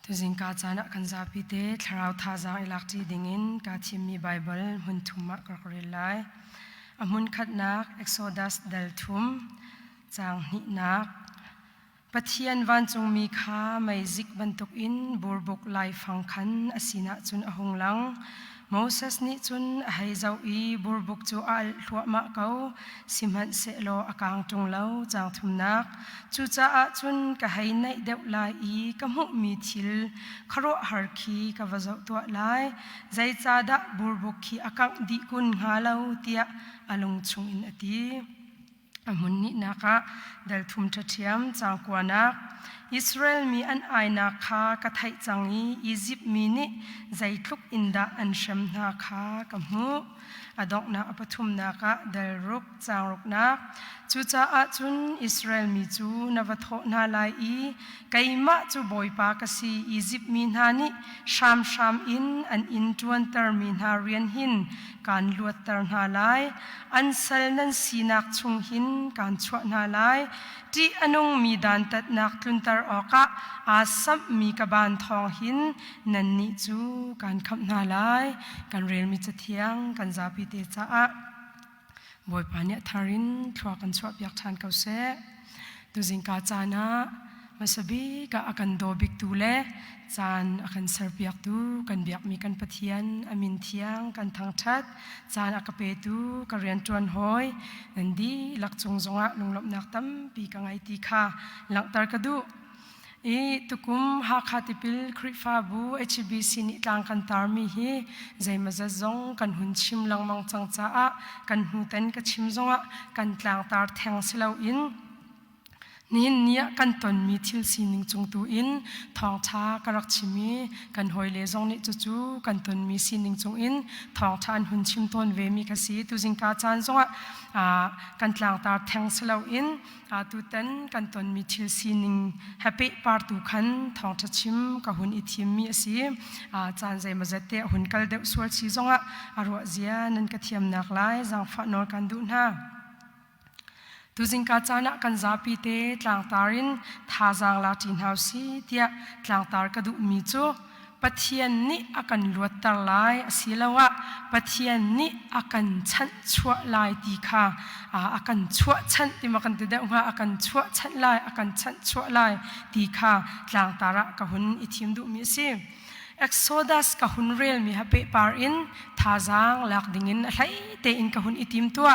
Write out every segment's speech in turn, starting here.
Tu zingka chana kan zapite tharau thazang ilakti dingin ka thimi Bible hun thuma korkorilai amun khatnak Exodus dal thum chang ni nak pathian van chung mi kha mai zik bantuk in burbuk lai phangkhan asina chun ahonglang Moses ni chun hai zau I burbuk chu al thua ma kau simhan se lo akang tung lo chang thumnak chu cha a chun ka hai nai deuh lai I ka mu mi thil kharo har khi ka wazau to lai zai cha da burbuk khi akang di kun nga lo tia alung chung in ati amun ni naka dal thum thathiam chang kwana Israel mi an aina kha ka thai changi Egypt mi ni zaitluk inda an sham na kha kamu adok na apathum na ka dal ruk chang ruk na chu cha a chun Israel mi chu navatho na lai I kaima chu boipa ka si Egypt mi na ni sham in an in tuan tar mi na rian hin kan luat tar na lai an sal nan sinak chung hin kan chwa na lai ti anung mi dan tat nak tluntar oka asam mi kaban thong hin nan ni chu kan khap na lai kan rel mi chathiang kan zapi te cha a boy pania tharin thwa kan chwa pyak than kau se tu jingka chana masabi ka akan dobik tu le chan akan sarpiak tu kan biak mi kan pathian amin thiang kan thangthat chan akape tu ka rian tuan hoi nandi lakchung zonga lunglop nak tam pi ka ngai ti kha langtar ka du E tukum ha khatipil khrifa bu HBC ni tlang kan tarmi hi zaima zong kan hun chim lang mang chang cha a kan hu ten ka chim zonga kan tlang tar theng silau in nin nia kan ton mi thil sining chung tu in thong tha karak chimi kan hoile zong ni chu kan ton mi sining chung in thong than hun chim ton ve mi ka si tu jingka chan zonga kan tlang tar theng silau in tu ten kan ton mi thil sining happy par tu khan thong tha chim ka hun I thim mi asi chan zai ma zate hun kal de sual chi zonga arwa zia nan ka thiam nak lai jang fa nor kan du na tu jingka chana kan zapi te tlang tarin thajang la tin hausi tia tlang tar ka du mi chu pathian ni akan luat tar lai asilawa pathian ni akan chan chua lai ti kha akan chua chan ti makan te da nga akan chua chan lai akan chan chua lai ti kha tlang tara ka hun I thim du mi si Exodus ka hun rel mi hape par in thajang lak dingin hlai te in ka hun itim tua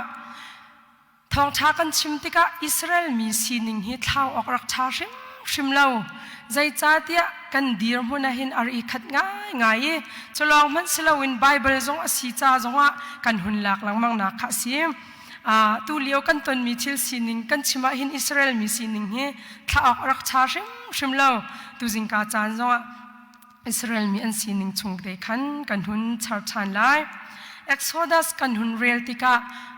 thong tha kan chimtika Israel mi sining hi thlau ok rak tha shim lo zai cha tia kan dir huna hin ar I khat ngai cholong man silawin Bible zong asi cha zonga kan hun lak langmang na kha sim tu leo kan ton mi thil sining kan chima hin Israel mi sining hi thla ok rak tha shim lo tu jingka chan zonga Israel mi an sining chung te khan kan hun char chan lai Exodus kan hun rel tika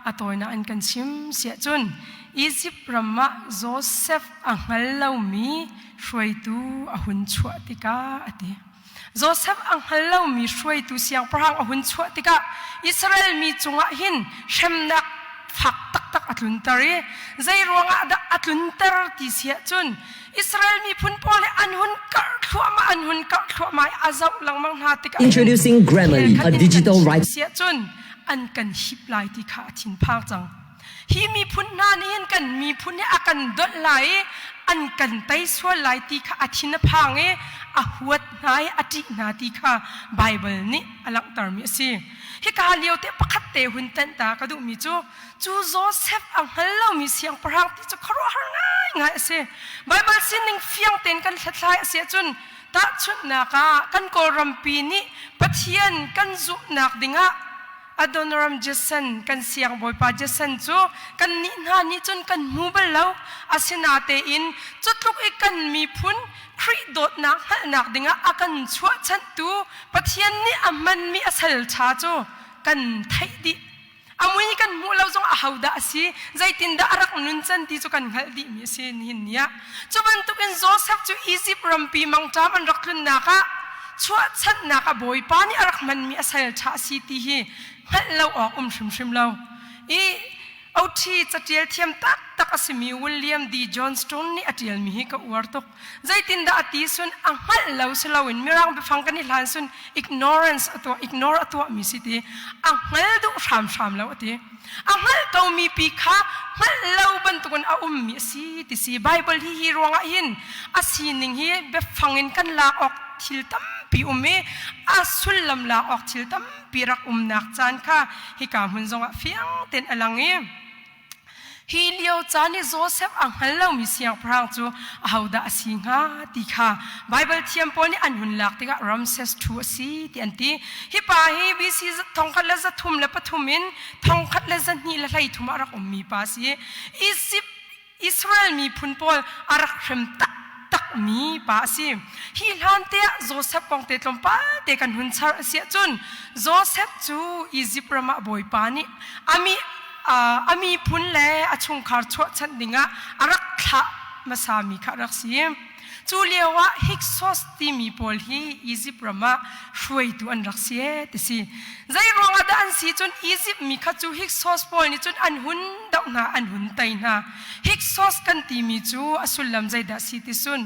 atoina an kan chim sia chun Egypt ramma Joseph angal lo mi shroi tu ahun chua tika ati Joseph angal lo mi shroi tu siang prang ahun chua tika Israel mi chunga hin shemna phak tak atluntari zai ronga da atluntar ti sia chun Israel mi phun pole anhun kar thua ma azau langmang na tika Introducing Grammarly, a digital writing sia chun an kan hip lai ti kha thin phak chang hi mi phun na ni hin kan mi phun ne akan dot lai an kan tai swal lai ti kha athina phange a huat nai ati na ti kha Bible ni alang tar mi si hi ka leo te pakhat te hun tan ta ka du mi chu Joseph ang hello mi siang parang ti chu kharo har ngai se Bible sining fiang ten kan thlai se chun ta chut na ka kan ko rampi ni pathian kan zu nak dinga Adonram Jason kan siang boy pa Jason chu kan ni na ni chun kan mubal lo asinate in chutluk ikan mi phun khri dot nak dinga akan chua chan tu pathian ni amman mi asal cha chu kan thai di amui kan mu lo jong a hauda asi zaitin da arak nun chan ti chu kan ngal di mi sin hin nia chuban tu kan Joseph chu Egypt rampi mang tam an raklun na ka chua chan na ka boy pa ni arak man mi asal cha si ti hi hello ok shim lo เอาที่จะเจียลเทียมตักสิมีวิลเลียมดีจอห์นสโตนนี่อดียลมีฮิกอวร์ตกใจตินดาอติสุนอังฮัลเลวสลาวินมิรังไปฟังกันนี่หลานสุน ignorance ignore ตัวมีสิทีอังฮัลดูชามแล้วอติอังฮัลเขามีปีข้าฮัลเลวบรรทุกันเอามีสิติสีไบเบิลที่ฮีรวงอินอาศีนิงฮีไปฟังอินกันลาออกทิลตัมปีอาสุลลัมลาออกทิลตัมปีรักนักจานค่ะฮิกามุนจงเฟียงเต็นอลังฮีเลียวจานี่โจเซฟอังฮัลเลวมีเสียงพรางจูเอาดาสิงาติค่ะไบเบิลเทียมปอนี่อันหุนลักติกะรัมเซสทูสีติอันตีฮิปาฮีบิซีทองคัดเลจะทุ่มและปฐุมินทองคัดเลจะนี่ละไลทุ่มอารักมีปาสีอิสราเอลมีพุนปอลอารักเข็มตักมีปาสีฮีลันเตะโจเซฟปองเตตลมปาเตกันหุนชาเสียจุนโจเซฟจูอียิปต์มาบอยปานี่อามีพุนเล่อชงคาร์ชวชันดิงะอารักขะมาสามีคารักซีจูเลียวะฮิกซอสตีมีพอลฮีอียิปต์มาช่วยตัวอันรักเสียติสิใจรองอดอันซีจนอียิปต์มีข้าจูฮิกซอสพอลนี่จนอันหุนดาวนาอันหุนไตนาฮิกซอสกันตีมีจูอสุลลัมใจดัสิติสุน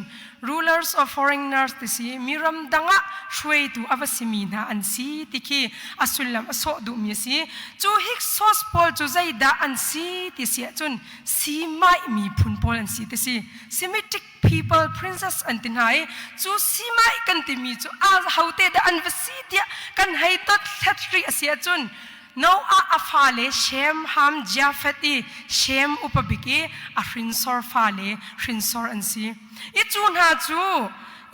rulers of foreigners ติสิมีรำดังะช่วยตัวอวสิมีนาอันซีติคีอสุลลัมอโซดูมีสิจูฮิกซอสพอลจูใจดาอันซีติสิจนซีไม่มีพุนพอลอันซีติสิ Semitic people princess อันตินายจูซีไม่กันติมีจูอาเฮาเตดอันวสิเดียกันให้ตัดเท็ดรีเสียจนน้องอาฟาเลเชมฮัมจาเฟตีเชมอุปบิกีอารินซอร์ฟาเลรินซอร์อันซีอีจูนหาจู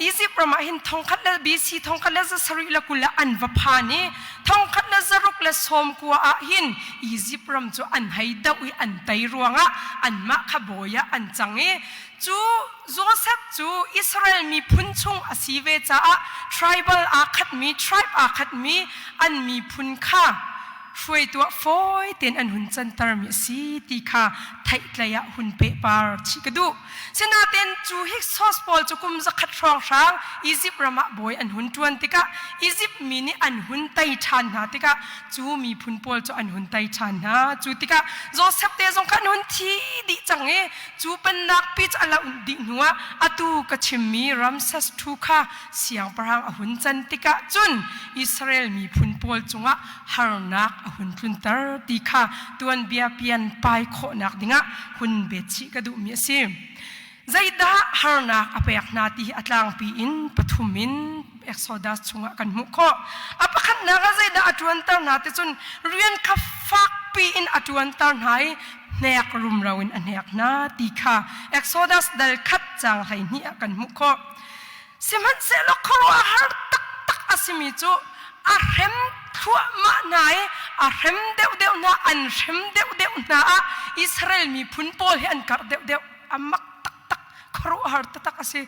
อียิปต์ประมาหินทองคัดเลบีซีทองคัดเลจะสรุปละกุละอันวพานีทองคัดเลจะรุกเลสอมกัวอาหินอียิปต์รำจูอันให้ดาวิอันไตรวงะอันมะขบอยะอันจังเอจูโจเซฟจูอิสราเอลมีพุนชงอาศิเวจ้า tribal อาคัดมี tribe อาคัดมีอันมีพุนค่าช่วยตัวฟอยเต็นอันหุ่นจันทร์มีสีตีค่ะไทยเลยะหุ่นเปปาร์ชิกดูเสนาเต็นจูฮิกซอสปอลจุกุมจะขัดรองช้างอียิปต์รามาบอยอันหุ่นจวนติกะอียิปต์มีนี่อันหุ่นไตชันนะติกะจูมีพุนปอลจูอันหุ่นไตชันนะจูติกะโจเซฟเตจงกันหุ่นทีดิจังเอจูเป็นนักพิจารณาอุ่นดิหัวอตูกชิมมีรัมเซสทูค่ะเสียงประหังหุ่นจันติกะจุนอิสราเอลมีพุนปอลจงะฮาร์นักหุ่นทุนตาร์ตีค่ะตัวเบียเปียนไปโคนักดิงะหุ่นเบชิกระดูมีสิใจดาฮาร์นักอเปกนาตีอัตลังปีอินปฐุมินเอ็กโซดัสชงกันมุขอปะขันนักใจดาอัตวันตาร์นาติจนเรียนขับฟักปีอินอัตวันตาร์ไหนเนียกรุมเราอินอันเนียกนาตีค่ะเอ็กโซดัสดัลขัดจางให้เนียกันมุขสิมันเซลครัวฮาร์ตักอาสิมิจูอาเห็มทั่วมาไหนอาเห็มเดวนาอันเห็มเดวนาอิสราเอลมีพุนโปลให้อันกัดเดวอามักตักครัวฮาร์ตักอาสิ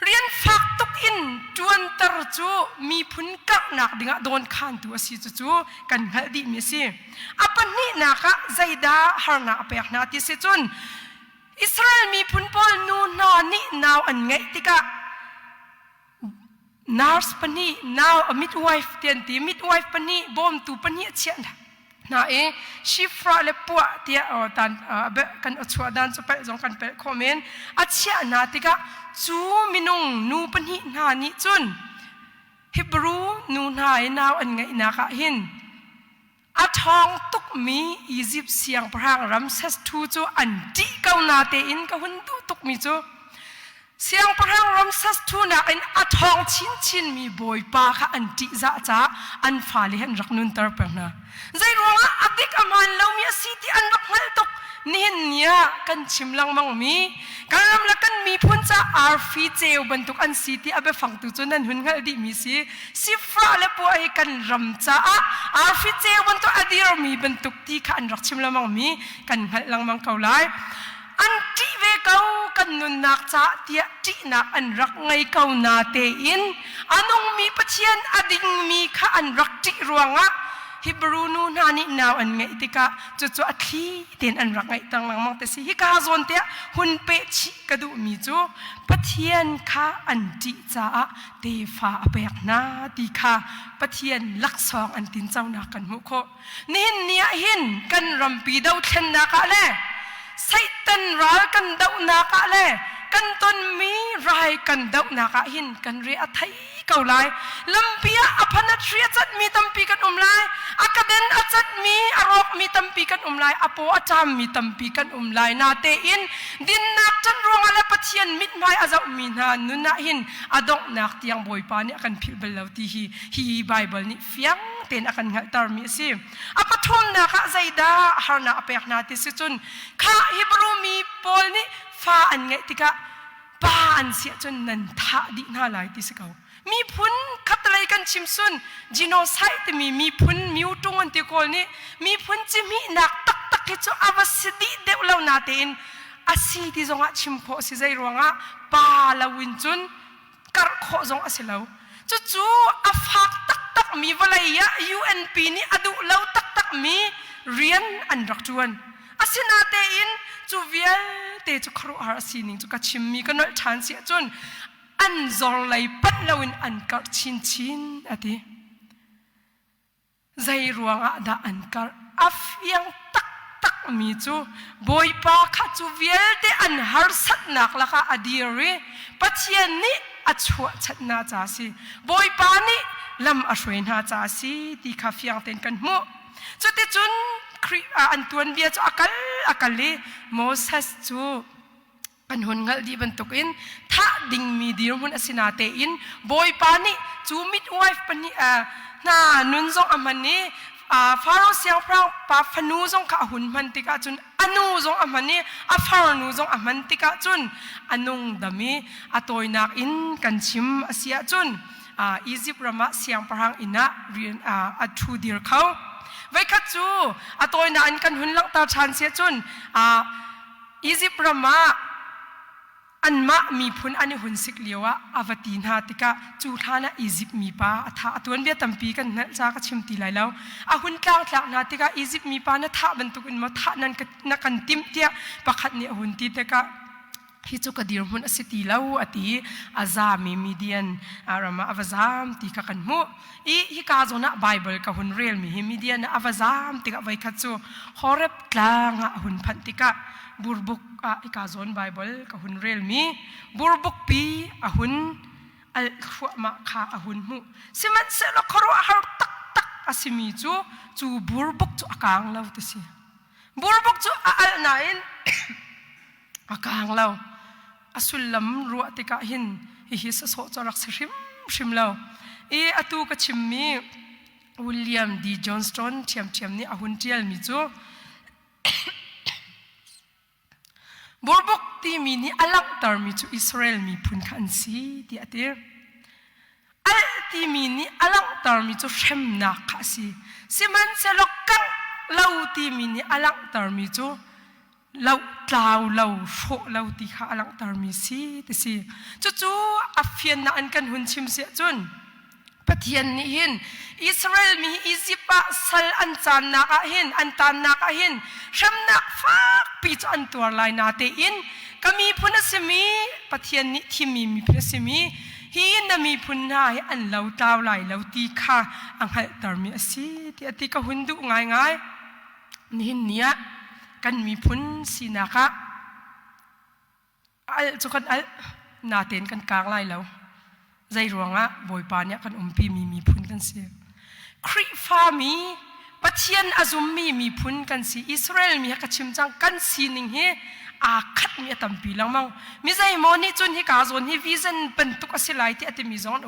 เรียนฟักตุกอินจวนตรจูมีพุนกักนักดิ่งโดนขันตัวสิจูกันหัดดีมีสิอาปันนี่นักใจดาฮาร์นาเปียกนาติสิจุนอิสราเอลมีพุนโปลนูนานี่นาวอันไงติกะnurse pani now a midwife tianti midwife pani bom tu pani chian na shifra le puwa tia tan be kan achwa dan chapa jong kan pe comment achia na tika chu minung nu pani na ni chun hebrew nu na now an ngai na ka hin a thong tuk mi egypt siang prang ramses thu chu an ti kau na te in ka hun tu tuk mi chu Siang perang ramsas tu nak in atong cincin mi boy pa ka anti za cha an falihan rak nun tar perna zai ronga adik aman law mi asiti an rak ngal tok nihin niya kan chimlang mang mi kalam lakan mi phun cha arfi cheu bantuk an siti abe phang tu chunan hun ngal di mi si fra le pu ai kan ram cha arfi cheu bantu adir mi bantuk ti kha an rak chimlang mang mi kan ngal lang mang kaulaiอันที่เวก้ากันนุนนักจ่าเดียจีนักอันรักไงก้านาเตอินอันองมีปัจเจียนอดิ่งมีข้าอันรักจิรวงะ ฮิบรูนูนานินาวอันไงติกะจุอัตลีเต็นอันรักไงตั้งหลังมังเตสิฮิกาซอนเตะหุ่นเปชิกระดูมีจูปะเทียนข้าอันจิจ้าเตฟ้าเปียกนาตีข้าปะเทียนลักซองอันตินเจ้านากันมุขนี่เนี่ยหินกันรำปีดาวเช่นนักะเล่ไซตันรักกันดาวนักะเล่กันต้นมีรายกันดาวนักะหินกันเรียไทยเก่าลายลำเปียอภันตรีจัดมีตัมปีกันลายอากาเดนอาจัดมีอารมณ์มีตัมปีกันลายอโปอาจามมีตัมปีกันลายนาเตอินดินนักจันรวงอะไรปะเทียนมิดไม้อาจจะมีนานุนาหินอดอกนักที่ยังบอยปานี่กันพิบลาวที่ฮีไบเบิลนี่เฟียงเต็นอากันหัตารมีสิอปทุมนักใจดาฮาร์นาอเปียกนาติสิจุนข้าฮิบรูมีปอลนี่ฟ้าอันไงติกะปาอันเสียจนนันท่าดีน่าลายติสิเขามีพุนขัดอะไรกันชิมซุนจีโนไซต์มีพุนมิวตุงอันติโกลนี่มีพุนจิมีนักตักที่จะอวสิดีเดวเลวนาเตนอาศัยที่จงอาชิมโคสิใจรวงอ่ะปาลาวินจุนกระโคจงอาศัยเลวจู่ๆอาฟักตักมีวลัยยะ UNP นี่อดูเลวตักมีเรียนอันรักจวนอาศัยนาเตนจู่เวียเตจุครูอาศัยนิ่งจู่กัชิมมีกันหน่อยชานเสียจุนอันจอลเลยปัดเลวินอันกัดชินอะทีใจรวงอาดาอันกัดอัฟยังตักมีจูบอยปาข้าจูเวลเตอันฮาร์สัตนักละข้าอดีรีปัจเจียนนี้อัจฉริชัดนาจาสีบอยปานี้ลำอัจฉรินาจาสีที่ข้าฟียงเต็นกันมุจุดที่จุนอันตัวนเบียจูอักลีโมเสสจูกันหุ่นเงาดีบรรทุกอินถ้าดิ่งมีดีรุ่นอสินาเตอินบอยปานี่จูมิดไวฟ์ปนี่น่านุนซงอามันนี่ฟาโรเซียงพรางปาฟนูซงข้าหุ่นมันติกาจุนอนูซงอามันนี่ฟาโรนูซงอามันติกาจุนอนุงดามีตัวนักอินกันชิมอาเซียจุนอียิปต์รามาเซียงพรางอินะเรียนทูดีร์เขาไว้ขัดจูตัวนักอินกันหุ่นลังตาชานเสียจุนอียิปต์รามาอันมามีพุนอันนี้หุ่นสิกเลียวะอวตีนาติกะจูทานะอียิปต์มีป้าท่าตัวนี้ตัมปีกันนั่นจากชิมตีไหลแล้วหุ่นกลางหลักนาติกะอียิปต์มีป้านะท่าบรรทุกอินมาท่านั้นก็นักกันติมเตียประคัดเนี่ยหุ่นตีติกะฮิจูกดีร์หุ่นอสิตีแล้วอติอาซามีเดียนรามาอวซามตีกะกันมุฮิกาโซนะไบเบิลกับหุ่นเรียลมีเดียนอวซามติกะไว้ขัดจูฮอร์บกลางหุ่นพันติกะบูร์บุกอีกาซอนไบเบิลกับหุ่นเรียลมีบูร์บุกปีหุ่นอัลขวมาขาหุ่นมุสิมันเสลครัวฮาร์ตักอาศิมีจูบูร์บุกจูอากางเล่าตัวสิบูร์บุกจูอัลนาอินอากางเล่าอสุลลัมรัวติกาหินฮิสโซจรักชิมเล่าอตูกชิมมีวิลเลียมดีจอห์นสตันเทียมนี่หุ่นเจียลมีจูบูร์บุกที่มีนี่อลักตาร์มีจูอิสราเอลมีพุนขันซีที่อาทิตย์ที่มีนี่อลักตาร์มีจูเชมนักซีสิมันเสลกังเล่าที่มีนี่อลักตาร์มีจูเล่าเล่าโฟเล่าที่ข้าอลักตาร์มีซีที่ซีจู่อัฟยันนักกันหุ่นชิมเสียจุนปะเทียนนี่หินอิสราเอลมีอียิปต์สัลอันจานนักหินอันตานนักหินฉันนักฟักปีจอันตัวลายนาเตอินก็มีพุนสมีปะเทียนนี่ที่มีพุนสมีหินน่ะมีพุนหายอันเล่าตาวลายเล่าตีข้าอังหัลตาร์มีสิที่อติก็หุ่นดุง่ายนี่หินเนี่ยกันมีพุนสีนักจุกันนาเตนกันกลางลายแล้วใจรวงอ่ะบอยปานเนี่ยกันปีมีพุนกันเสียคริฟามีปะเทียนอาซุมมีพุนกันสิอิสราเอลมีฮักชิมจังกันสีนิงเฮอาคัดมีตัมปีลังมังมิใจมอนี่จนฮิกาซอนฮิวิซันเป็นตุกสิไลที่อติมิซอน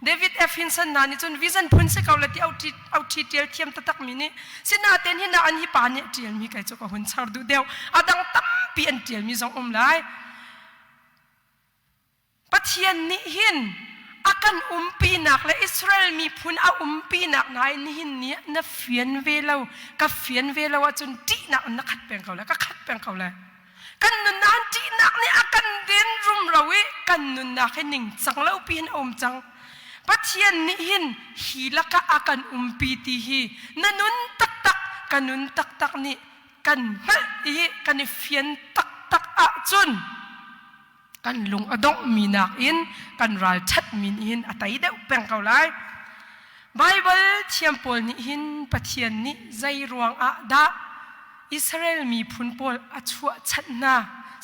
เดวิดเอฟฮินสันนานี่จนวิซันพุนสิเขาเลยที่เอาทีเดียลเทียมตักมินี่สินาเตนฮินาอันฮิปานเนี่ยเทียลมีใครจุกหุ่นชาร์ดูเดียวอาดังตัมปีอันเทียลมีซองไลปะเทียนนี่หินอากันปีนักและอิสราเอลมีพุนปีนักนายนี่หินเนี่ยนับเฟียนเวลากับเฟียนเวลาว่าจนจีนักนักขัดแปลงเขาแล้วก็ขัดแปลงเขาแล้วกันนุนนานจีนักเนี่ยอากันเดินรุมเราเวกันนุนนักให้หนึ่งจังเล่าปีนอมจัง pathian ni hin hilaka akan umpiti hi nanun tak kanun tak ni kan hal hi kan fian tak a chun kan lung adong minak in kan ral chat min in atai deuh peng kau lai Bible thiampol ni hin pathian ni zai ruang a da Israel mi phunpol achua chatna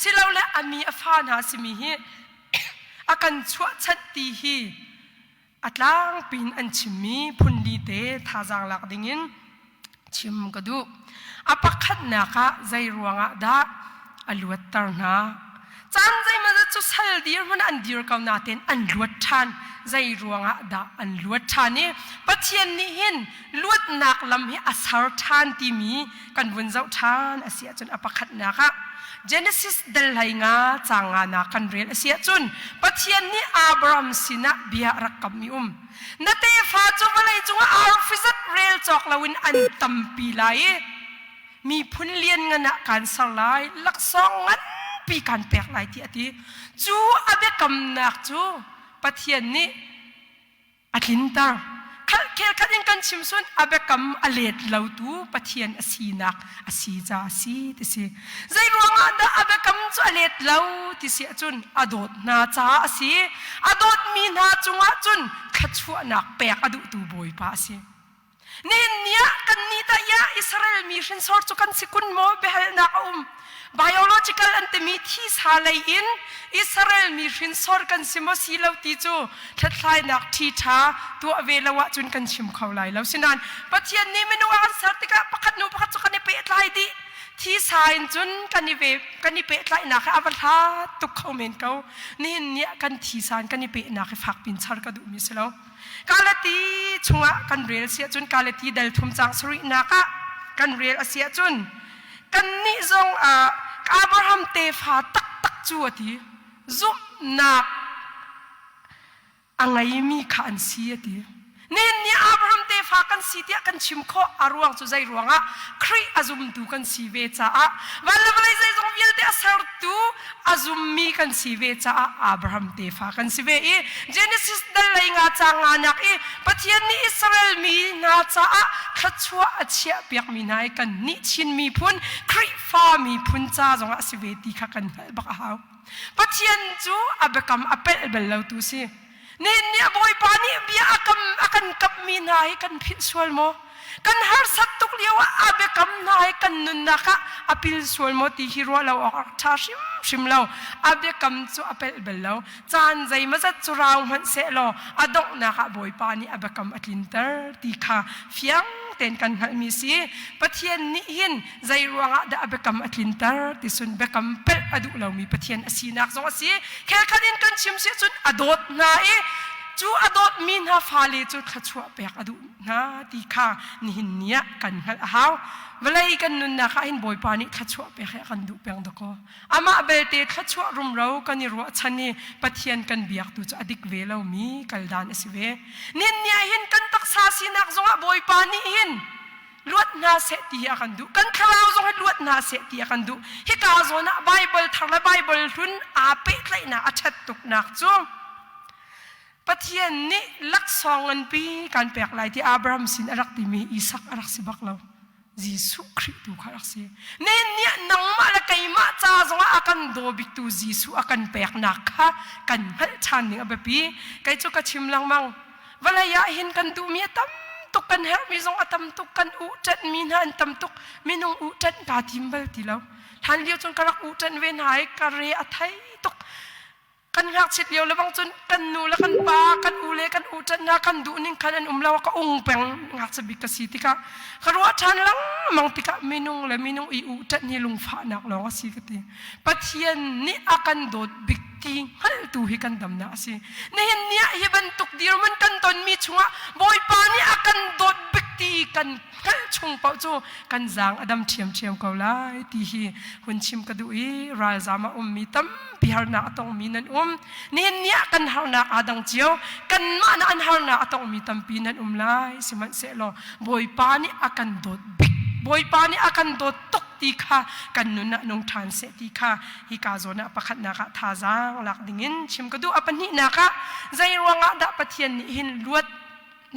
silaule ami afana simi hi akan chua chat ti hi atlang pin an chimi phunli te thajang lak dingin chim kadu apakhat na ka zai ruanga da aluat tarna chan zai ma chu sal dir man an dir kaw na ten an luat than zai ruanga da an luat thani pathian ni hin luat nak lam hi asar than ti mi kan bun zau than asia chun apakhat na ka Genesis dalai nga changa na kan rel asia chun pathian ni Abraham sina bia rakam mi nate fa chu malai chunga arfizat rel chok lawin an tampi lai mi phun lian nga na kan salai laksong ngan pi kan pek lai ti ati chu abe kam nak chu pathian ni atlinta khel khatin kan chimsun abe kam alet lautu pathian asinak asija si ti si zai ruanga da abe kam chu alet lau ti si chun adot na cha asi adot mi na chunga chun khachua nak pek adu tu boi pa si nen nia kan ni ta ya Israel mi shin sor chu kan sikun mo behal na biological antemi thi salai in Israel mi shin sor kan simo silau ti chu thathlai nak thi tha tu avelawa chun kan chim khawlai lo sinan pathian ni menu an sartika pakhat nu pakhat chu kan pe tlai di thi sain chun kan ni pe tlai na kha avatha tu khomen ko nin nia kan thi san kan ni pe na kha phak pin char ka du mi selo kalati chunga kan rel sia chun kalati dal thum chang suri na ka kan rel asia chun kan ni zong Abraham te fa tak chu ati zum na angai mi khan si ati nen ni Abraham te fa kan si tia kan chim kho aruang chu zai ruanga khri azum tu kan si ve cha a walai zai zong vil te asar tu azum mi kan si ve cha a Abraham te fa kan si ve e Genesis dalai nga cha nga nak e pathian ni Israel mi na cha a khachua achia piak mi nai kan ni chin mi phun khri fa mi phun cha zong a si ve ti kha kan bak a haw pathian chu abekam apel belau tu si nen ni boy pani bia akan kap mi nai kan phit sual mo kan har sat tuk liwa abe kam nai kan nun naka apil sual mo ti hiro law tha shim law abe kam chu apel belaw chan zai ma zat churang han se lo adok naka boy pani abe kam atlinter ti kha fiang ten kan hal mi si pathian ni hin zai ruanga da abe kam atlinter ti sun be kam pel adu law mi pathian asinak zong asi khel khanin kan chim se chun adot na e chu adot min ha fale chu khachua pek adu na ti kha ni hin nia kan hal haw walai kan nun na kha in boy pani khachua pek kan du peng doko ama belte khachua rum ro kan ni ro chani pathian kan biak tu chu adik velo mi kaldan asive nin nia hin kan taksa sinak zonga boy pani hin luat na se ti akan du kan khalaw zong luat na se ti akan du hi ka zona Bible thangla Bible run a pe tlai na achat tuk nak chu pathian ni laksong an pi kan pek lai ti Abraham sin arak ti mi Isaac arak si baklaw Jisu Kristo kharak si nen nia nang ma la kai ma cha zonga akan do bik tu Jisu akan pek nak kha kan hal chan ni abapi kai chu ka chim lang mang walaya hin kan du mi tam tuk kan her mi zong atam tuk kan u chat mi na an tam tuk minung u chat ka timbal tilaw than liu chon karak u chat ven hai ka re athai tuk kan hak chit liu lawang chun kan nu la kan pa kan ule kan u chat na kan du ning kan an umlaw ka ung peng ngak sabik ka si tika karwa chan lang mang tika minung la minung I u chat ni lung fa nak lo si kati pathian ni akan dot bikti hal tu hi kan dam na si nen nia hi ban tuk dir man kan ton mi chunga boy pa ni akan dot bikti kan kal chung pau chu kan jang adam thiam ko lai ti hi hun chim ka du I ral zama mi tam bihar na atong minan nen nia kan har na adang chiao kan ma na an har na atong mi tam pinan lai siman se lo boy pa ni akan dot bik boy pa ni akan dot tok ตีค่ะกันนุนนงทานเสตีค่ะฮิกาโซนะประคัดนักท่าจางหลักดิ่งชิมก็ดูอปันนี้นักใจรวงดับปะเทียนหินลวด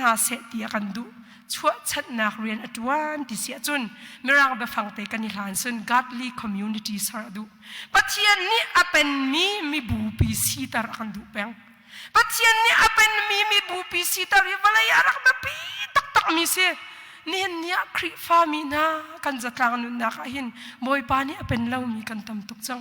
นาเสตีกันดูชั่วชัดนักเรียนอดวันที่เสียจนไม่รักไปฟังเตกันนิทานส่วน godly community สารดูปะเทียนนี้อเป็นมีบูปีสีตากันดูแปงปะเทียนนี้อเป็นมีบูปีสีตาริวลายรักแบบปีตักมีเสนี่เนี่ยคริฟ้ามีนากันจะกลางนุนนักหินบอยปานี่เป็นเล่ามีกันตำตุกจัง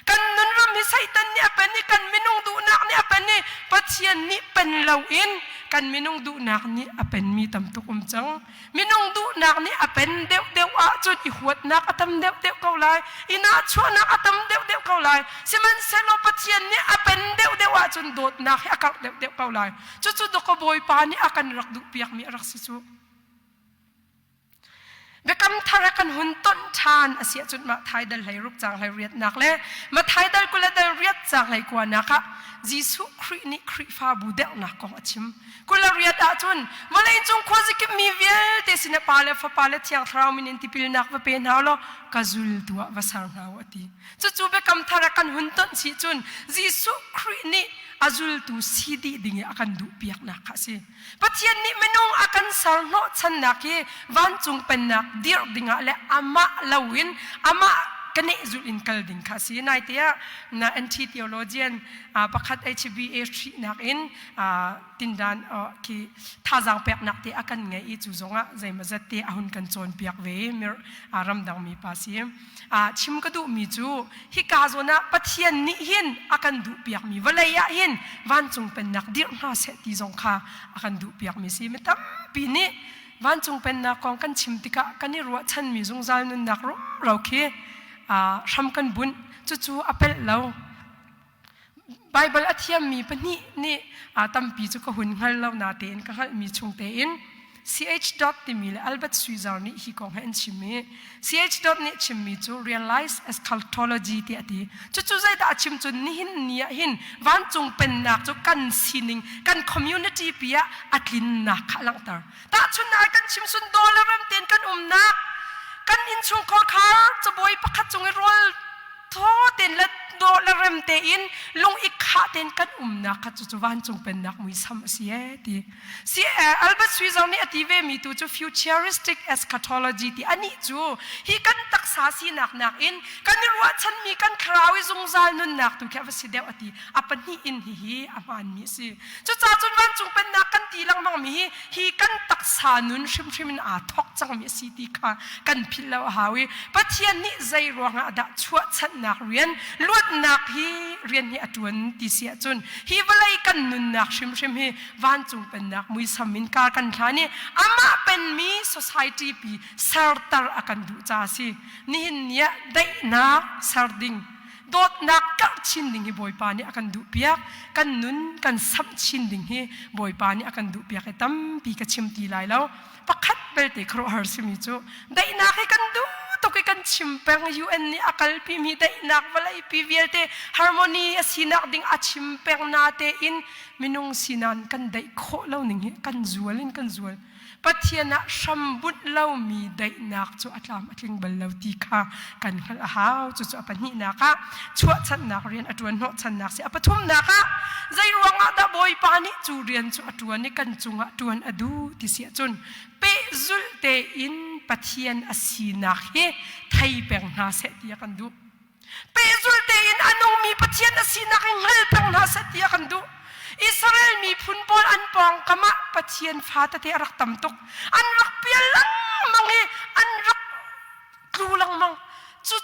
กันนุนรำมีไซตันเนี่ยเป็นนี่กันไม่นุ่งดูนักเนี่ยเป็นนี่ปัจเจียนนี่เป็นเล่าอินกันไม่นุ่งดูนักนี่เป็นมีตำตุกจังไม่นุ่งดูนักนี่เป็นเดียวจุดอีหัวนักตำเดียวเขาไล่อีน่าชัวนักตำเดียวเขาไล่สิมันเซโลปัจเจียนนี่เป็นเดียวจนโดดนักให้กักเดียวเขาไล่จุดดอกบอยปานี่กันรักดูเปียกมีรักสิจูเบคำทารักันหุ่นต้นชานอาเซียจุดมาไทยดัลไหลรูปจางไหลเรียดนักเล่มาไทยดัลกุลดัลเรียดจางไหลกว่านักจีสุครีนี่ครีฟ้าบูเดลนักของอาชิมกุลเรียดอาจุนมาเลยจงควสิกิมีเวลเตสินปาเลฟปาเลที่ยังทราวมินินติพิลนักว่าเป็นหาวโลกาจุลตัววาสารนาวตีจู่ๆเบคำทารักันหุ่นต้นสิจุนจีสุครีนี่อาจุลตัวสีดีดิ่งอากันดูเปียกนักสิปัจจัยนี้ไม่นุ่งอากันสารโนชันนักวันจงเป็นนักเดียร์ดิ่งและอามาลาวินอามากันนี่จุลินกัลดิ่งสินายเตียน่าอันที่ทีโอโลจีนประคัด HBA นักอินตินดานที่ท่าจางเปียกนักที่อากันไงอีจูจงะใจมาจัดที่อาหุนกันโจนเปียกเวมีอารมณ์ดังมีภาษีชิมก็ดูมีจูฮิกาโซนะปัจจัยนี้หินอากันดูเปียกมีวลัยหินวันจงเป็นนักเดียร์น่าเสตีจงค่ะอากันดูเปียกมีสิไม่ตั้มปีนี้วันจงเป็นนักกองกันชิมติกะกันนี่รัวชันมีจงใจนุนนักเราเคีทำกันบุญจู่ๆอเปลเราไบเบิลอธิยมมีปนี่นี่ตั้มปีจุกหุ่นหัลเรานาเตนก็หัลมีชงเตน ch. ที่มีเลยอัลเบิร์ตสวิซาร์นี่ฮีกองให้อันชิมี ch. นี่ชิมีจู่ realize eschatology ที่อดีจู่ๆใจตาชิมจุนนี่หินเนี่ยหินวันจงเป็นนักจู่กันซีนิงกัน community เปียอัดลินนักขลังตาตาชุนนักกันชิมสุนโดลเริ่มเต้นกันนักกันอินชงคอขาจะบอยประคัดจงรอลท้อเต้นและโดและเริ่มเต้นลงอีกขาเต้นกันนักจู่ๆวันจงเป็นนักมุยซ้ำเสียทีอัลเบิร์ตสวิซาร์นี่อธิเวมีตัวจู่ futuristic eschatology ที่อันนี้จู่ฮีกันตักษาสีนักอินกันนี่ว่าฉันมีกันคราวจงใจนุนนักตัวแค่ว่าสิเดียวอธิอปันนี่อินฮีอามันมีสิจู่ๆจนวันจงเป็นนักกันตีลังมังมีฮีกันตักษานุนชิมอาทอกจังมีสิตีค่ะกันพิลาวหาวิปัจจัยนี้ใจรวงอาดัชวชันนักเรียนลวดนักฮีเรียนฮีอดวนที่เสียจนฮีวลัยกันนุนนักชิมฮีวันจงเป็นนักมุยสมินการกันท่านี่อามาเป็นมี society ปีเซอร์ตร์อากันดูจ้าสินี่เนี่ยได้นักเซอร์ดิงโดดนักกัชินดิ่งฮีบอยปานี่อากันดูเปียกกันนุนกันซับชินดิ่งฮีบอยปานี่อากันดูเปียกตั้มปีกชิมตีไลแล้วประคัดเบลติครอฮาร์ซิมิจูได้นักให้กันดูตัวกันชิมเปงยูเอ็นนี่อากัลพิมีได้นักวลัยพิเวลเตฮาร์โมนีสินักดิ่งอาชิมเปงนาเตอินมินุงสินันกันได้โคเล่าหนึ่งกันจวลินกันจวลปัจเจียนะชัมบุตเล่ามีได้นักจู่อัตลามอัตลิงบัลลาวตีค่ะกันขัลหาวจู่อปันนี่นักชั่วชันนักเรียนอดวนโนชันนักเสียปทุมนักใจรวงอาดาบอยปานิจู่เรียนจู่อดวนนี่กันจุงอดวนอดูที่เสียจนเปจุลเตอินปัจเจียนอสีนักเฮไทยแปลงนาเสตียกันดูเปจุลเตอินอนุมีปัจเจียนอสีนักเฮเฮแปลงนาเสตียกันดูอิสราเอลมีพุนบอลอันปองกมะปัจเจียนฟ้าตะเทรักตำตกอันรักเปียลังมังเฮอันรักกลูลังมัง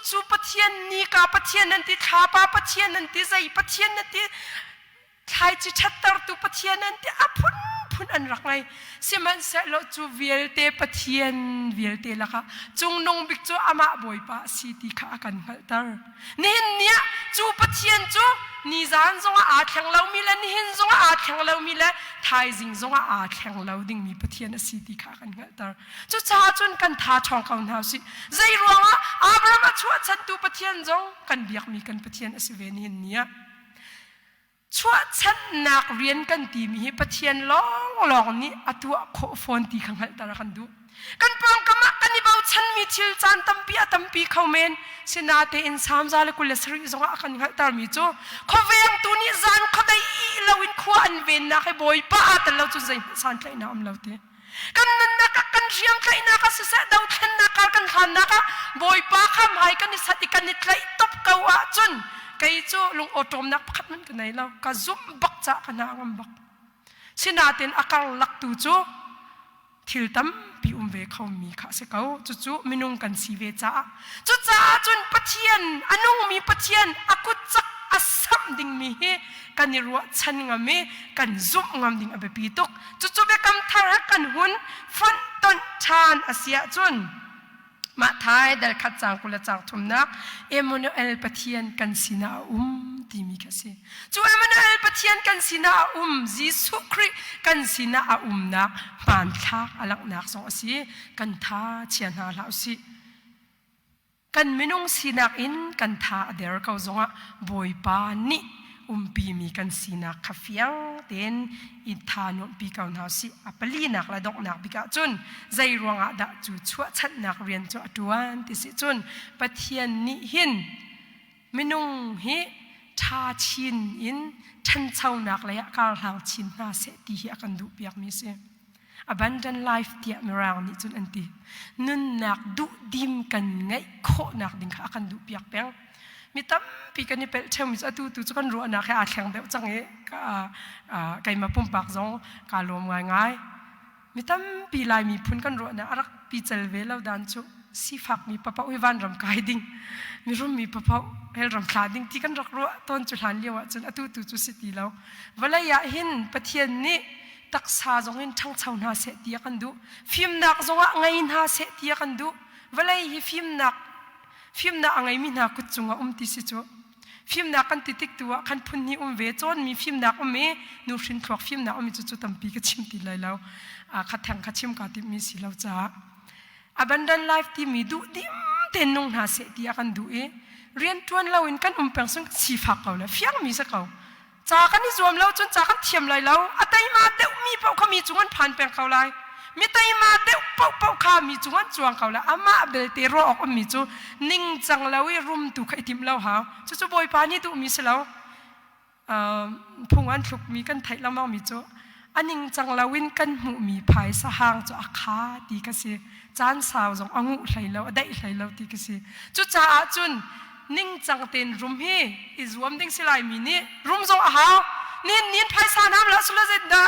จู่ปัจเจียนนี่กาปัจเจียนนันติท้าปาปัจเจียนนันติใจปัจเจียนนันติใครจะชัดตร์ตุปัจเจียนนันติอพุนอันรักไงเสียมันเสร็จแล้วจู่เวลเตปัจเจียนเวลเตละค่ะจงนงบิกจู่อามาบอยปะสีติขากันหัลตร์นี่เนี่ยจู่ปัจเจียนจู่นี่จานจงอาแข็งเรามีแล้วนี่หินจงอาแข็งเรามีแล้วไทยจิงจงอาแข็งเราดิ่งมีปัจเจียนสีติขากันหัลตร์จู่ชาจนกันท่าช่องเขาหน้าสิใจรวงอาบรามาชั่วฉันตูปัจเจียนจงกันเบียกมีกันปัจเจียนสิเวนินเนี่ยชั่วฉันนักเรียนกันตีมีปัจเจียนลองนี่อัตัวโคฟอนตีขังหัลตากันดูกันปองกมะกันนี่เบา ฉันมีทิลจานตั้มปีเขาเมนสินาเตอินสามจาเลกุลสรีจงอากันหัดตารมีจูเขาเวียงตัวนี้จานเขาได้เราอินขวานเวนนักให้บอยป้าแต่เราจุดใจสันใจน้ำเราเตกันนั่นนักกันเรียงใจนักสิเสดาวทันนักกันขันนักบอยป้าข้ามหายกันนิสัยกันนิดไรตบเขาว่าจนไกจูลุงอตอมนักพัดมันกันไหนเราก็ซุ่มบักจากกันนักบักสินาเตนอาการลักตูจูทิลตั้มปีเวเขามีข้าศึกเขาจู่ๆมินุงกันสีเวจ้าจู่ๆจนปะเทียนอนุมีปะเทียนอากุจักอาสัมดิ่งมีเฮกันนิรัวชันงามีกันซุ่มงามดิ่งอเบปีตุกจู่ๆเบคำทารักกันหุ่นฟันต้นชานอาเซียจนมาท้ายเดลขัดจางกุลจางทุมนักเอมโนเอลปะเทียนกันสินาที่มีกันสิจู่เอมโนเอลปะเทียนกันสินาจีสุคริกันสินานักปานทักอลักนักสองสิกันท่าเชียนหาลาวสิกันมินุงสินักอินกันท่าเดร์เขาจงอ่ะบอยปานี่ปีมีกันสินักขฟียงเต็นอิทานุปีเขาหนาสิอปลีนักละดอกนักปีกาจุนใจรวงอาดะจู่ชั่วชัดนักเรียนจู่ตัวนติสิจุนปะเทียนนิหินมินุงฮิชาชินอินฉันเช่านักเลยการหางชินนาเสตีฮิกันดูเปียกมีเสีย abundant life ที่มีราวนี่จุนอันตีนุ่นนักดูดิมกันไงโคนักดิ่งกันดูเปียกเปียงมีตั้มปีกันนี่เป็นเชื่อมิจะดูจุกันรู้นักแค่อาแข่งเดียวจังเอ๋ไก่มาปุ่มปากจงการรวมง่ายมีตั้มปีลายมีพุ่นกันรู้นะรักปีเจลเวลแล้วดันจุสีฝักมีปะปะวิวันรำกายดิ่งมีรุ่มมีปะปะเฮลรำคลาดิ่งที่กันรักรู้ต้นจุลันเลี้ยวจนดูจุสิตีแล้วเวลาอยากเห็นปะเทียนนี่ตักษาจงเห็นช่างเช่าหน้าเสียตีกันดูฟิล์มนักจงไงหน้าเสียตีกันดูเวลาฟิล์มนักไงมีหน้ากุศลติสิจูฟิล์มนักกันติดตัวกันพุ่นนี่เวจนมีฟิล์มนักเมนูชินทวกฟิล์มนักมีจุตั้มปีก็ชิมตีเลยแล้วขัดแทงขัดชิมกันติมีสิแล้วจ้า abundant life ที่มีดูดิมเต็นนงหน้าเสียตีกันดูเรียนทวนเราอินกันเป็นซึ่งสีฝักเขาเลยเฟี้ยงมีสักเขาจากกันนี่รวมแล้วจนจากกันเทียมเลยแล้วอัตยมาเดวมีเป้าเขามีจวนผ่านแปลงเขาเลยมีตัยมาเดวเป้าเขามีจวนจวงเขาเลยอามาเบลเตโรออกมีจูนิ่งจังแล้วรุมตุกไอติมแล้วหาจู่ๆบอยปานี่ตุมีสิแล้วพุงอันทุกมีกันไทยแล้วมั่งมีจูอันนิ่งจังแล้ววินกันหูมีภายสหางจูอาคาตีกันสิจานสาวจงอังุไหลแล้วได้ไหลแล้วตีกันสิจู่จ้าจุนนิ่งจังเต็นรุมฮีอิจวมดิ้งสิไลมีนี่รุมจงอาหานี่ภายสาน้ำแล้วสุดเลยได้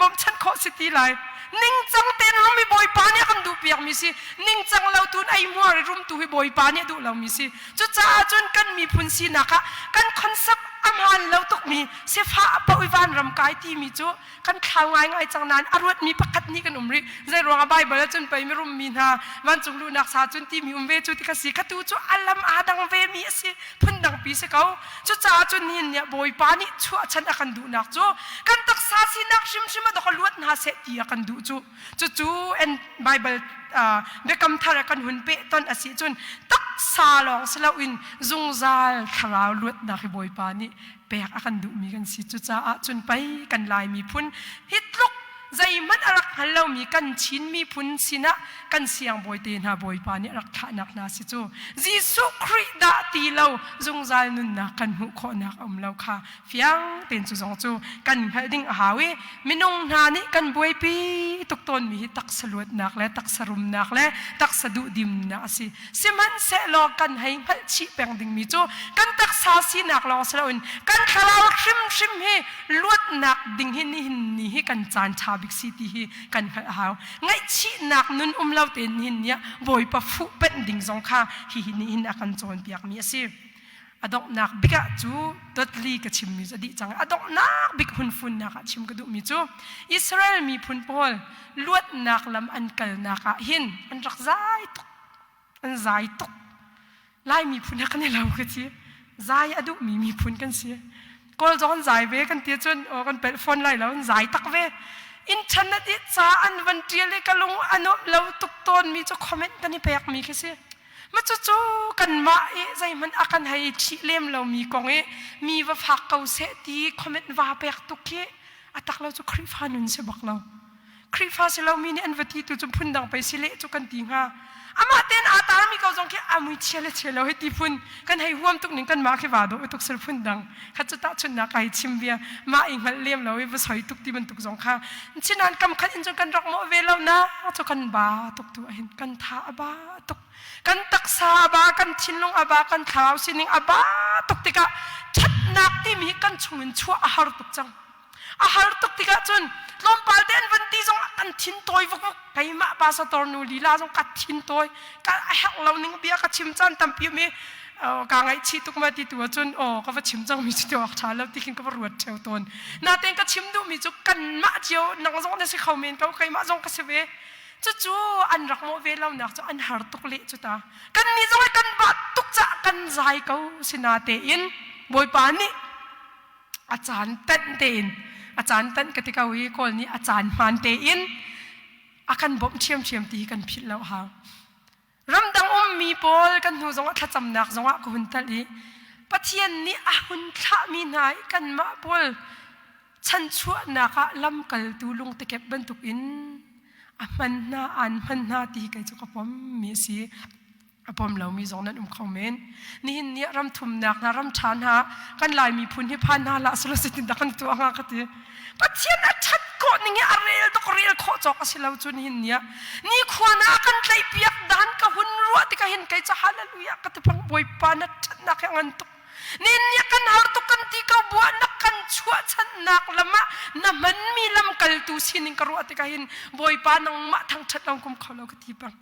บอมฉันขอสิตีไลนิ่งจังเต็นรุมมีบอยปาเนี่ยกันดูเปียกมีสินิ่งจังเราตุนไอมัวรุมตุให้บอยปาเนี่ยดูเรามีสิจู่จ้าจุนกันมีพุนสีนักะกันคอนเซ็ปต์อามันเราตกมีเสฟ้าปวิวันรำกายที่มีจู่กันข่าวง่ายจังนั้นอรวดมีประคัดนี้กันริใจรวงใบเบลจนไปไม่รุมมีนาวันจงรู้นักษาจนที่มีเวจุที่กสิขัดจู่อัลลัมอาดังเวมีสิพุ่นดังปีเสเขาจู่จ้าจุนหินเนี่ยบอยปานี่ชั่วฉันอากันดูนักจู่กันตักษาสินักชิมมาดอกลวดนาเสตีอากันดูจู่เอ็นไบเบิลเบคำทารักันหุ่นเปะต้นอาศิจุนตักษาลองสลาวินจงซาลคราวลวดนักบอยปานี่เปะอากันดูมีกันสิจู่จ้าจุนไปกันลายมีพุ่นฮิตลุกใจมันรักฮัลโหลมีกันชินมีพุ่นสินะกันเสียงบอยเตนหาบอยปานี่รักฐานักนาสิจูจีสุคริดาตีเราจงใจนุนนักกันหุขอนักเราค่ะเฟียงเต็นจูจงจูกันให้ดิ้งหาวิมินงนานี่กันบอยปีตุกตนมีตักสลวดนักและตักสรุมนักและตักสะดุดิมนักสิสิมันเสลอกันให้พัดชีแปงดิ้งมีจูกันตักสาสีนักลองสลาวินกันขลาวชิมให้ลวดนักดิ้งหินนี่ให้กันจานชาบิกซีตีกันขาวไงชีนักนุนเราเต็นหินเนี่ยบอยปะฟุเป็นดิ่งสงค่าหินอากันโจนเปียกมีสิอดอกนักบิกจูตัดลีกชิมมีจะดีจังอดอกนักบิกหุ่นฝุ่นนักชิมกระดูมีจูอิสราเอลมีพุ่นพอลลวดนักลำอันกัลนักหินอันรักใจตุกอันใจตุกไล่มีพุ่นนักในเราก็ทีใจอดุมีพุ่นกันเสียก็จะกันใจเวกันเตี้ยจนกันเป็นฟอนไล่แล้วใจตักเวอินเทอร์เน็ตอีจ้าอันวันเดียวเลยก็ลงอันนู้นเราตุกตนมีจะคอมเมนต์กันนี่ไปอยากมีแค่เสียมาจู่ๆกันมาใจมันอาการให้ชีเล่มเรามีกองมีว่าฝากเขาเสียดีคอมเมนต์ว่าไปอยากตุกเกะอัตเราจะคริฟานุนเสบักเราคริฟาเสเรามีเนี่ยอันวันที่ตุจุพุ่นดังไปสิเละจุกันตีง่า อามาเต้นอาตามีเขาจงแค่อามุยเชลให้ตีพุ่นกันให้ห่วมตุกหนึ่งกันมาแค่ว่าดูตุกเสลพุ่นดังขัดจุดตาชุนนักไอชิมเบียมาอิงหันเลี้ยมเราวิบสอยตุกที่มันตุกจงค่ะฉะนั้นกำขัดอินจงกันรักโมเวลแล้วนะจงกันบ้าตุกตัวเห็นกันท่าบ้าตุกกันตักษาบ้ากันชินลงอาบ้ากันท้าวสินิงอาบ้าตุกติกะชัดนักที่มีกันชงเงินชั่วอาหารตุกจังอาหารตุกติกะจนลมปาเต้นวันที่จงกันทิ้งตัวฟุกไปมาภาษาตอนูลีลาจงกัดทิ้งตัวกันหักเราหนึ่งเบียกัดชิมจันตั้มพิมีกางไอชีตุกมาที่ตัวจนก็ว่าชิมจังมีจุดอักษรแล้วที่กินก็รวดเชียวตนนาเต้นก็ชิมดูมีจุกันมาเจียวนังจงได้สิเขาเมนเขาใครมาจงก็เสวจู่อันรักโมเวลเราหนักจู่อันหาตุกเละจุตากันนี่จงกันบาดตุกจะกันใจเขาสินาเต้นบอยปานี่อาจารย์เต้นอาจารย์เต้นกติกาวิโกลนี้อาจารย์มันเตียนอาการบ่มเชียมตีกันผิดแล้วฮะรำดังมีบอลกันหูจงว่าถ้าจำนักจงว่าคุณตัลีปะเทียนนี้หุ่นข้ามีนายกันมาบอลฉันชั่วนักลำกัลตูลุงตะเก็บบรรทุกอินมันน่าอ่านมันน่าตีกันจุกผมมีสีผมเรามีสองนั้นคอมเมนต์นี่เนี่ยรำทุ่มนักนะรำชานฮะกันลายมีพุนที่พันนาละสุรสิตินดักกันตัวงาคติปัจเจียนชัดก่อนนี่อะไรตกเรียลข้อจอกสิเราจุนหินเนี่ยนี่ควรอากันไล่เปียกดันกับหุ่นรัวที่ก็เห็นไก่จะฮาเลลูยาก็จะพังบอยปานัดชัดนักอย่างนั้นตุนี่เนี่ยกันหาตุกันที่เขาบัวนักกันชั่วชัดนักละมะน้ำมันมีลำกัลตูสินิงกรัวที่ก็เห็นบอยปานังมะทั้งชัดลำกุมเขาเราก็ที่ปัง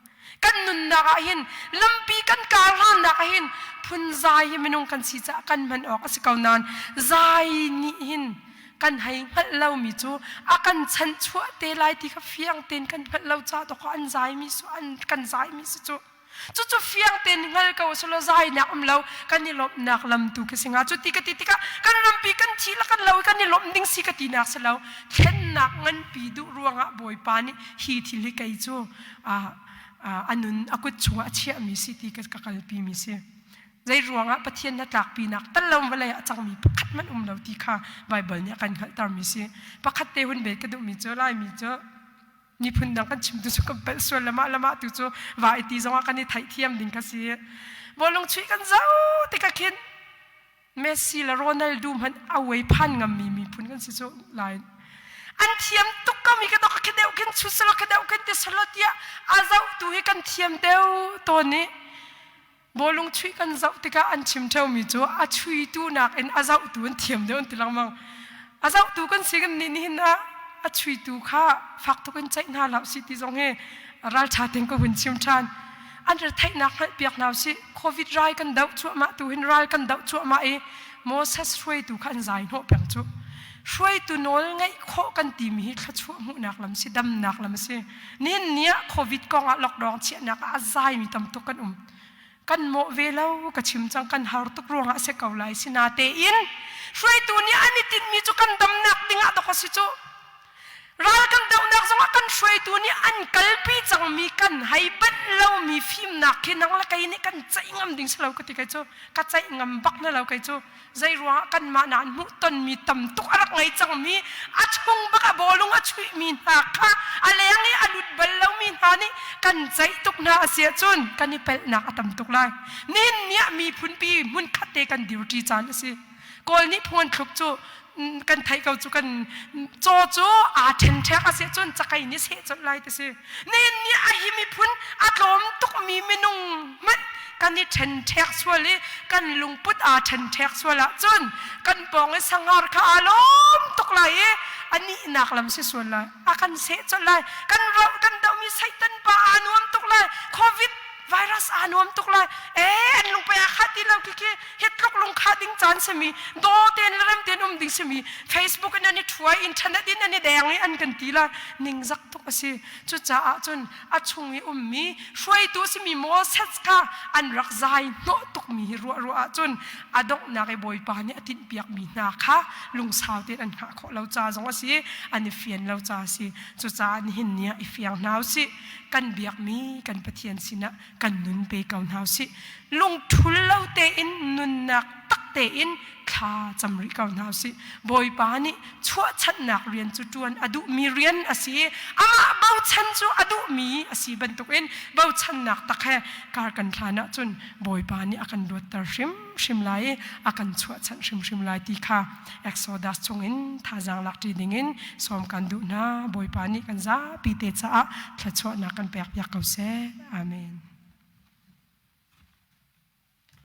กันนุนนักเห็นลำปีกันการันนักเห็นพุนใจไม่นุ่งกันสีจะกันมันออกสิเกานานใจนี่เห็นกันให้หัดเรามีจูอากันฉันชั่วเตลัยที่เขาเฟียงเต้นกันหัดเราจ้าตัวเขาอันใจมีส่วนกันใจมีส่วนจู่เฟียงเต้นหัดเขาสุดใจนักเรากันนี่ลบนักลำตูกสิงาจู่ตีกันกันลำปีกันทีละกันเรากันนี่ลบดิ้งสิกันตีนักสลาวเช่นนักเงินปีดูรวงอ่ะบ่อยปานี่ฮีทิลิกันจูอันนั้นอากุชัวเชี่ยมีสิที่กับกัลปีมีสิใจรวงอ่ะปะเทียนนักปีนักตั้งลมเวลาจังมีพักมันเราที่ข้าไบเบิลเนี่ยกันขัดตามมีสิพักเตหุนเบกกระดูมีเจอไล่มีเจอนี่พุ่นดังกันชิมตุจุกับเป็นส่วนละมาตุจุว่าไอตีจังว่ากันนี่ไทยเทียมดิ่งกันสิบอลลงช่วยกันเจ้าติกะคินเมสซี่และโรนัลโดมันเอาไว้พันงามีพุ่นกันสิจุไลน์อันเทียมตุกก็มีกระดกกระเดวกันชุดสลักกระเดวกันเดสลัดยาอาเจ้าตัวให้กันเทียมเดวตัวนี้บอลลงช่วยกันเจ้าติกะอันชิมเท่ามีจ้าอาช่วยตัวนักเอ็นอาเจ้าตัวเทียมเดวติลังมังอาเจ้าตัวกันสิกันนี่นะอาช่วยตัวข้าฝากตัวกันใจน่าหลับสิที่ตรงเฮรัลชาเต็งก็หุ่นชิมชานอันเรื่องไทยนักเปียกหนาวสิโควิดไรกันเดาชั่วมาตัวเห็นไรกันเดาชั่วมาโมเสสช่วยตัวขันใจโนเปียงชั่วช่วยตัวโน้นไงโคกันตีมีขัดชั่วมุนักลำสิดำนักลำสินี่เนี่ยโควิดกองล็อกดาวน์เชียนักอาใจมีตำตุกันกันโมเวลากับชิมจังกันหาตุกรวงอาเสกเอาไลสินาเตอินช่วยตัวนี้อันนี้ติดมีจุกันดำนักดิ่งอาตกสิจุรัลกันดำนักจังกันช่วยตัวนี้อันกัลปีจังมีกันให้บัดเรามีฟิล์มนักแค่นังละกันนี่กันใจงามดิ่งสลาวก็ติดกันจุกันใจงามบักนั่นเรากันจุใจรัวกันมานานมุตนมีตำตุกอะไรไงจังมีอาชงบักบอลงอาช่วยมีนักค่ะอะไรอย่างนี้อลุดบัลเรามีนานี่กันใจตุกนาเสียจนกันนี่เป็นนักตำตุกไล่นี่เนี่ยมีพุนปีมุนคัดเตกันดิวจีจานสิกอลนี่พวนทุกจุกันไทยเขาจุกันโจอาเทนเทกเสียจนจะไกนี่เสียจนไล่แต่สินี่เนี่ยไอฮิมิพุนอาลมตุกมีเมนุงมันกันนี่เทนเทกส่วนเลยกันลุงพุทธอาเทนเทกส่วนละจนกันปองไอ้สังหารข้าลมตุกไล่อันนี้นักลำเสียส่วนไล่อากันเสียจนไล่กันเรากันเดามีไซตันปาอนุมตุกไล่โควิดไวรัสอนุมตุกไล่อันลงไปอาคัดที่เราคิดเฮ็ดลูกลงคัดดิ้งจานสมีโดเต็นเริ่มเต็นดิ้งสมี Facebook อันนี้ทั่วอินเทอร์เน็ตอันนี้แดงอันกันตีละนิ่งจักตุกสิจุดจ้าจนอาชงมีช่วยตัวสมีโมเสสค่ะอันรักใจโนตุกมีรัวจนอดกนักบอยปานี่ติดเปียกมีนาค่ะลุงสาวเต็นอันหาขอเราจ้าจังว่าสิอันนี้เฟียนเราจ้าสิจุดจ้าอันเห็นเนี่ยอีเฟียงหนาวสิกันเบียกมีกันปะเทียนสินะกันนุนเปเกาหนาวสิลุงทุลเราเตอินนุนนักตักเตอินค ทาจำริเก่าหนาวสิบอยปานี่ชั่วชัดหนักเรียนจุดจวนอดุมีเรียนอสีอามาเบาชันจูอดุมีอสีบรรทุกเอ็นเบาชันหนักตะแคการกันทานะจนบอยปานี่อากันดูตรชิมไลอากันชั่วชันชิมไลตีค่ะเอ็กโซดัสจงอินทาจังหลักจีดิงินสมกันดูนะบอยปานี่กันจ้าปีเตจ้าทะชั่วนักกันเปียกเก่าเสอาเมน